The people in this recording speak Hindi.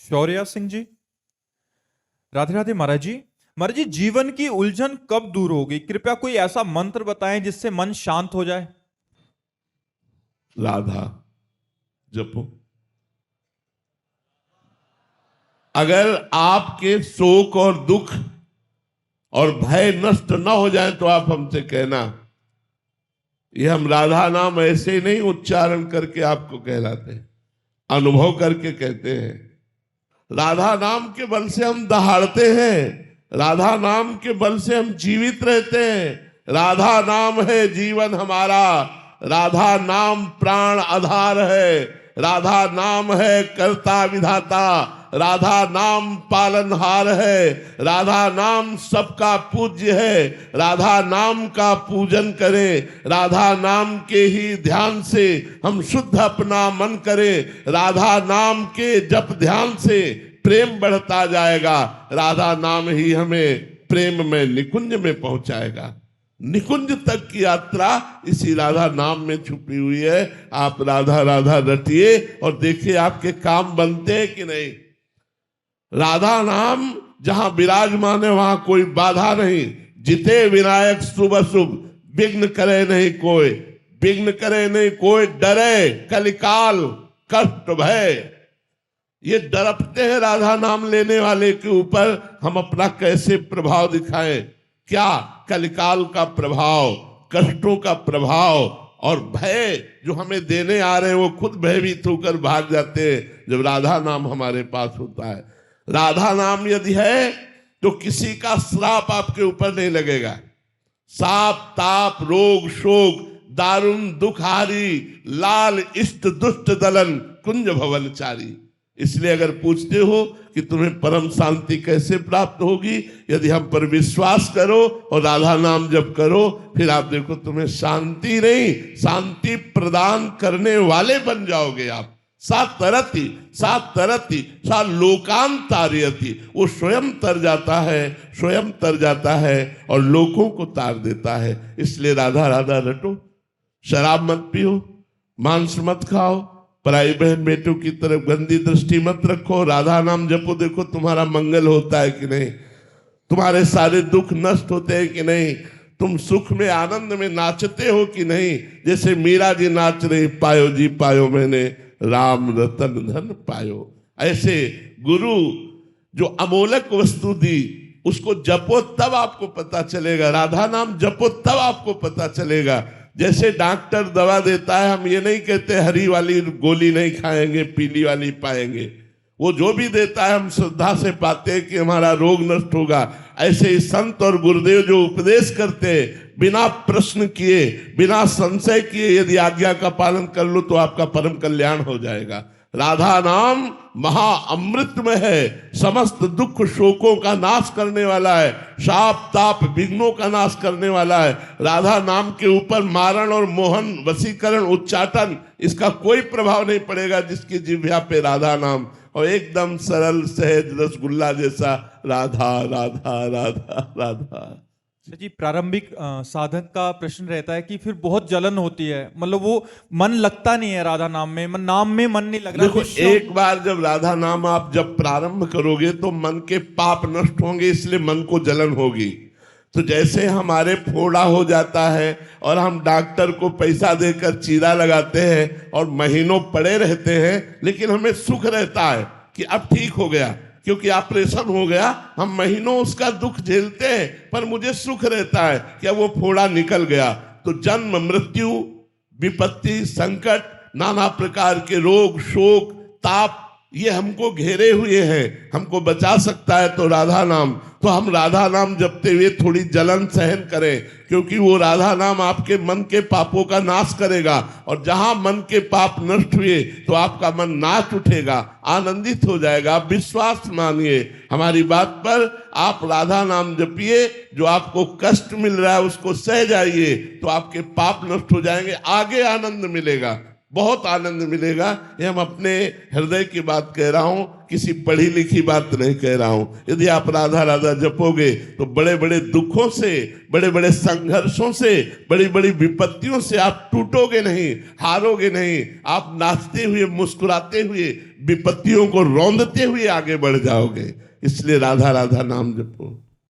शौर्या सिंह जी। राधे राधे महाराज जी। महाराज जी, जीवन की उलझन कब दूर होगी? कृपया कोई ऐसा मंत्र बताएं जिससे मन शांत हो जाए। राधा जपो। अगर आपके शोक और दुख और भय नष्ट न हो जाए तो आप हमसे कहना। ये हम राधा नाम ऐसे नहीं उच्चारण करके आपको कहलाते हैं, अनुभव करके कहते हैं। राधा नाम के बल से हम दहाड़ते हैं, राधा नाम के बल से हम जीवित रहते हैं। राधा नाम है जीवन हमारा, राधा नाम प्राण आधार है, राधा नाम है कर्ता विधाता, राधा नाम पालनहार है, राधा नाम सबका पूज्य है। राधा नाम का पूजन करें, राधा नाम के ही ध्यान से हम शुद्ध अपना मन करें। राधा नाम के जप ध्यान से प्रेम बढ़ता जाएगा। राधा नाम ही हमें प्रेम में निकुंज में पहुंचाएगा। निकुंज तक की यात्रा इसी राधा नाम में छुपी हुई है। आप राधा राधा रटिए और देखिए आपके काम बनते हैं कि नहीं। राधा नाम जहां विराजमान है वहां कोई बाधा नहीं। जिते विनायक शुभ शुभ, विघ्न करे नहीं कोई, विघ्न करे नहीं कोई, डरे कलिकाल कष्ट भय। ये डरपते हैं राधा नाम लेने वाले के ऊपर हम अपना कैसे प्रभाव दिखाएं। क्या कलिकाल का प्रभाव, कष्टों का प्रभाव और भय जो हमें देने आ रहे हैं, वो खुद भयभीत होकर भाग जाते हैं जब राधा नाम हमारे पास होता है। राधा नाम यदि है तो किसी का श्राप आपके ऊपर नहीं लगेगा। साप ताप रोग शोक दारुण दुखारी, लाल इष्ट दुष्ट दलन कुंज भवनचारी। इसलिए अगर पूछते हो कि तुम्हें परम शांति कैसे प्राप्त होगी, यदि हम पर विश्वास करो और राधा नाम जप करो, फिर आप देखो तुम्हें शांति नहीं शांति प्रदान करने वाले बन जाओगे आप। सात तरती सा लोकांतार्यति। वो स्वयं तर जाता है, स्वयं तर जाता है और लोगों को तार देता है। इसलिए राधा राधा रटो, शराब मत पियो, मांस मत खाओ, पराई बहन बेटों की तरफ गंदी दृष्टि मत रखो, राधा नाम जपो। देखो तुम्हारा मंगल होता है कि नहीं, तुम्हारे सारे दुख नष्ट होते हैं कि नहीं, तुम सुख में आनंद में नाचते हो कि नहीं। जैसे मीरा जी नाच रही, पायो जी पायो मैंने राम रतन धन पायो। ऐसे गुरु जो अमोलक वस्तु दी उसको जपो तब आपको पता चलेगा। राधा नाम जपो तब आपको पता चलेगा। जैसे डॉक्टर दवा देता है, हम ये नहीं कहते हरी वाली गोली नहीं खाएंगे पीली वाली पाएंगे। वो जो भी देता है हम श्रद्धा से पाते हैं कि हमारा रोग नष्ट होगा। ऐसे ही संत और गुरुदेव जो उपदेश करते हैं, बिना प्रश्न किए बिना संशय किए यदि आज्ञा का पालन कर लो तो आपका परम कल्याण हो जाएगा। राधा नाम महा अमृतमय है, समस्त दुख शोकों का नाश करने वाला है, शाप ताप विघ्नों का नाश करने वाला है। राधा नाम के ऊपर मारण और मोहन वशीकरण उच्चाटन इसका कोई प्रभाव नहीं पड़ेगा जिसकी जिह्वा पे राधा नाम। और एकदम सरल सहज रसगुल्ला जैसा राधा राधा राधा राधा। जी, प्रारंभिक साधक का प्रश्न रहता है कि फिर बहुत जलन होती है, मतलब वो मन लगता नहीं है राधा नाम में, नाम में मन नहीं लग रहा। देखो, एक बार जब राधा नाम आप जब प्रारंभ करोगे तो मन के पाप नष्ट होंगे, इसलिए मन को जलन होगी। तो जैसे हमारे फोड़ा हो जाता है और हम डॉक्टर को पैसा देकर चीरा लगाते हैं और महीनों पड़े रहते हैं, लेकिन हमें सुख रहता है कि अब ठीक हो गया क्योंकि ऑपरेशन हो गया। हम महीनों उसका दुख झेलते हैं पर मुझे सुख रहता है कि अब वो फोड़ा निकल गया। तो जन्म मृत्यु विपत्ति संकट नाना प्रकार के रोग शोक ताप ये हमको घेरे हुए हैं, हमको बचा सकता है तो राधा नाम। तो हम राधा नाम जपते हुए थोड़ी जलन सहन करें, क्योंकि वो राधा नाम आपके मन के पापों का नाश करेगा। और जहां मन के पाप नष्ट हुए तो आपका मन नाच उठेगा, आनंदित हो जाएगा। आप विश्वास मानिए हमारी बात पर, आप राधा नाम जपिए। जो आपको कष्ट मिल रहा है उसको सह जाइए तो आपके पाप नष्ट हो जाएंगे, आगे आनंद मिलेगा, बहुत आनंद मिलेगा। ये हम अपने हृदय की बात कह रहा हूं। किसी पढ़ी लिखी बात नहीं कह रहा हूं। यदि आप राधा राधा जपोगे तो बड़े बड़े दुखों से, बड़े बड़े संघर्षों से, बड़ी बड़ी विपत्तियों से आप टूटोगे नहीं, हारोगे नहीं। आप नाचते हुए, मुस्कुराते हुए, विपत्तियों को रौंदते हुए आगे बढ़ जाओगे। इसलिए राधा राधा नाम जपो।